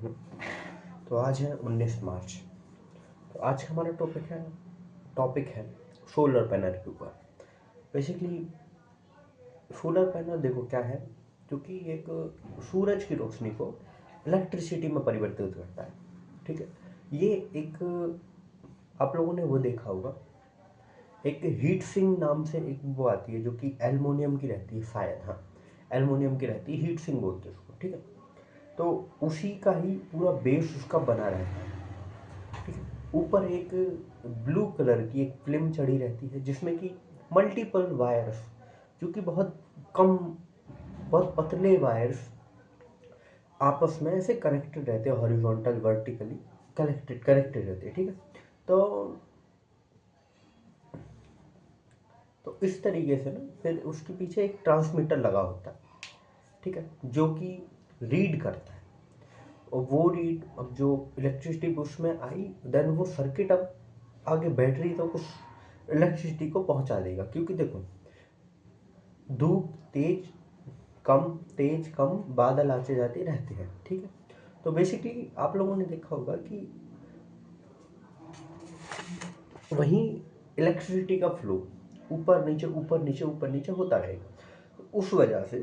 तो आज है 19 मार्च। तो आज का हमारा टॉपिक है सोलर पैनल के ऊपर। बेसिकली सोलर पैनल देखो क्या है, क्योंकि एक सूरज की रोशनी को इलेक्ट्रिसिटी में परिवर्तित करता है। ठीक है, ये एक आप लोगों ने वो देखा होगा, एक हीट सिंक नाम से एक वो आती है जो कि एल्युमिनियम की रहती है, शायद, हाँ एल्युमिनियम की रहती है, हीट सिंक बोलते हैं उसको। ठीक है, तो उसी का ही पूरा बेस उसका बना रहता है। ठीक है, ऊपर एक ब्लू कलर की एक फिल्म चढ़ी रहती है जिसमें कि मल्टीपल वायर्स, जो कि बहुत पतले वायर्स आपस में ऐसे कनेक्टेड रहते हैं, हॉरिजॉन्टल वर्टिकली कनेक्टेड रहते हैं। ठीक है, तो इस तरीके से ना फिर उसके पीछे एक ट्रांसमीटर लगा होता है। ठीक है, जो कि रीड करता है, और वो रीड अब जो इलेक्ट्रिसिटी उसमें आई, देन वो सर्किट अब आगे बैटरी तक उस इलेक्ट्रिसिटी को पहुंचा देगा। क्योंकि देखो, धूप तेज कम बादल आते जाते रहते हैं। ठीक है, तो बेसिकली आप लोगों ने देखा होगा कि वहीं इलेक्ट्रिसिटी का फ्लो ऊपर नीचे ऊपर नीचे ऊपर नीचे होता रहेगा। तो उस वजह से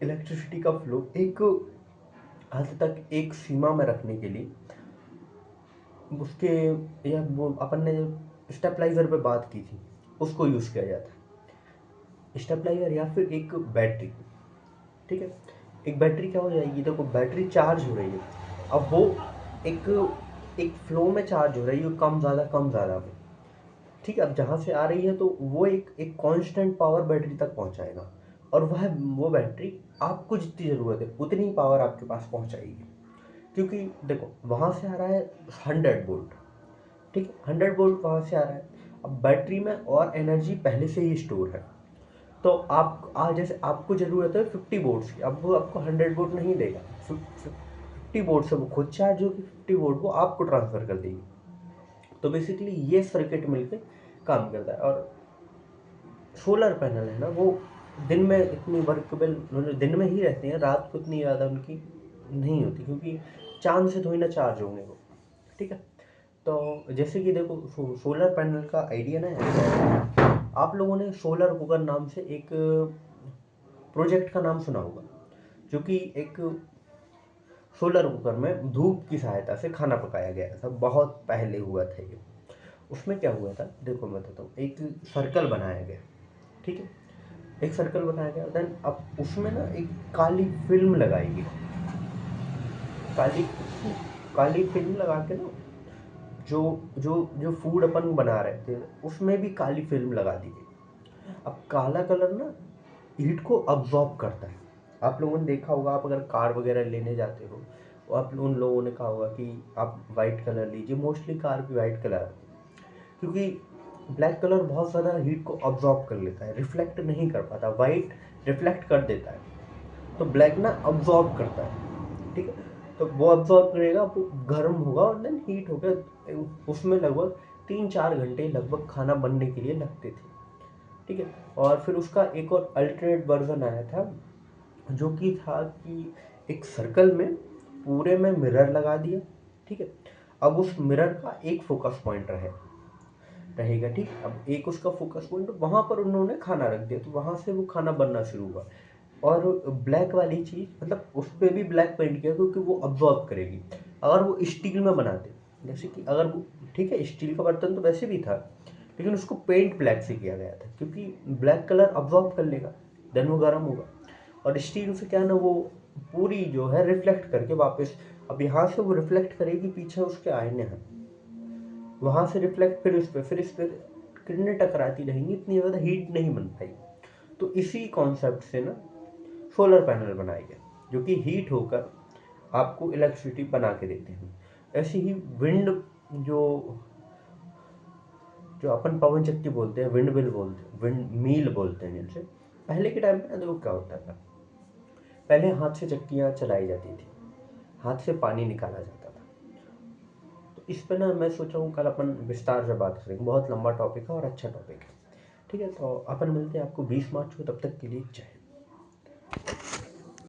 इलेक्ट्रिसिटी का फ्लो एक हद तक एक सीमा में रखने के लिए उसके, या वो अपन ने जो स्टेबलाइजर पे बात की थी उसको यूज़ किया जाता है, स्टेबलाइजर या फिर एक बैटरी। ठीक है, एक बैटरी क्या हो जाएगी, देखो बैटरी चार्ज हो रही है, अब वो एक एक फ्लो में चार्ज हो रही है, कम ज़्यादा में। ठीक है, अब जहाँ से आ रही है तो वो एक कांस्टेंट पावर बैटरी तक पहुँचाएगा, और वो बैटरी आपको जितनी ज़रूरत है उतनी पावर आपके पास पहुँचाएगी। क्योंकि देखो वहाँ से आ रहा है 100 वोल्ट। ठीक है, 100 वोल्ट वहाँ से आ रहा है, अब बैटरी में और एनर्जी पहले से ही स्टोर है। तो आप आज जैसे आपको ज़रूरत है 50 वोल्ट्स की, अब वो आपको 100 वोल्ट नहीं देगा, 50 वोल्ट से वो खुद चार्ज होगी, 50 वोल्ट वो आपको ट्रांसफ़र कर देगी। तो बेसिकली ये सर्किट मिलकर काम करता है। और सोलर पैनल है ना, वो दिन में इतनी वर्केबल, मतलब दिन में ही रहते हैं, रात को इतनी ज़्यादा उनकी नहीं होती, क्योंकि चांद से थोड़ी ना चार्ज होंगे वो। ठीक है, तो जैसे कि देखो सोलर पैनल का आइडिया ना है, आप लोगों ने सोलर कुकर नाम से एक प्रोजेक्ट का नाम सुना होगा, जो कि एक सोलर कुकर में धूप की सहायता से खाना पकाया गया था, बहुत पहले हुआ था ये। उसमें क्या हुआ था, देखो मैं बताता हूँ, एक सर्कल बनाया गया। ठीक है, एक सर्कल बनाया गया, देन अब उसमें ना एक काली फिल्म लगाई गई, काली काली फिल्म लगा के ना, जो जो जो फूड अपन बना रहे थे उसमें भी काली फिल्म लगा दी गई। अब काला कलर ना हीट को अब्जॉर्ब करता है। आप लोगों ने देखा होगा, आप अगर कार वगैरह लेने जाते हो, तो आप उन लोगों ने कहा होगा कि आप वाइट कलर लीजिए, मोस्टली कार की वाइट कलर, क्योंकि ब्लैक कलर बहुत ज़्यादा हीट को अब्जॉर्ब कर लेता है, रिफ्लेक्ट नहीं कर पाता। वाइट रिफ्लेक्ट कर देता है, तो ब्लैक ना अब्जॉर्ब करता है। ठीक है, तो वो अब्जॉर्ब करेगा, वो गर्म होगा और देन हीट होकर उसमें लगभग 3-4 घंटे लगभग खाना बनने के लिए लगते थे। ठीक है, और फिर उसका एक और अल्टरनेट वर्जन आया था, जो कि था कि एक सर्कल में पूरे में मिरर लगा दिया। ठीक है, अब उस मिरर का एक फोकस पॉइंट रहेगा। ठीक, अब एक उसका फोकस पॉइंट, वहां पर उन्होंने खाना रख दिया, तो वहां से वो खाना बनना शुरू हुआ। और ब्लैक वाली चीज़, मतलब उस पर भी ब्लैक पेंट किया, क्योंकि वो अब्जॉर्ब करेगी। अगर वो स्टील में बनाते, जैसे कि अगर वो, ठीक है स्टील का बर्तन तो वैसे भी था, लेकिन उसको पेंट ब्लैक से किया गया था, क्योंकि ब्लैक कलर अब्जॉर्ब कर लेगा, देन वो गर्म होगा। और स्टील से क्या ना, वो पूरी जो है रिफ्लेक्ट करके वापस, अब यहाँ से वो रिफ्लेक्ट करेगी, पीछे उसके आईने हैं, वहाँ से रिफ्लेक्ट फिर इस पर किरणें टकराती रहेंगी, इतनी ज़्यादा हीट नहीं बन पाएगी। तो इसी कॉन्सेप्ट से ना सोलर पैनल बनाए गए, जो कि हीट होकर आपको इलेक्ट्रिसिटी बना के देते हैं। ऐसे ही विंड, जो जो अपन पवन चक्की बोलते हैं, विंड मील बोलते हैं जिनसे, पहले के टाइम में देखो क्या होता था, पहले हाथ से चक्कियाँ चलाई जाती थी, हाथ से पानी निकाला जाता था। तो इस पे ना मैं सोच रहा हूँ कल अपन विस्तार से बात करेंगे, बहुत लंबा टॉपिक है और अच्छा टॉपिक है। ठीक है, तो अपन मिलते हैं आपको 20 मार्च को, तब तक के लिए जय हिंद।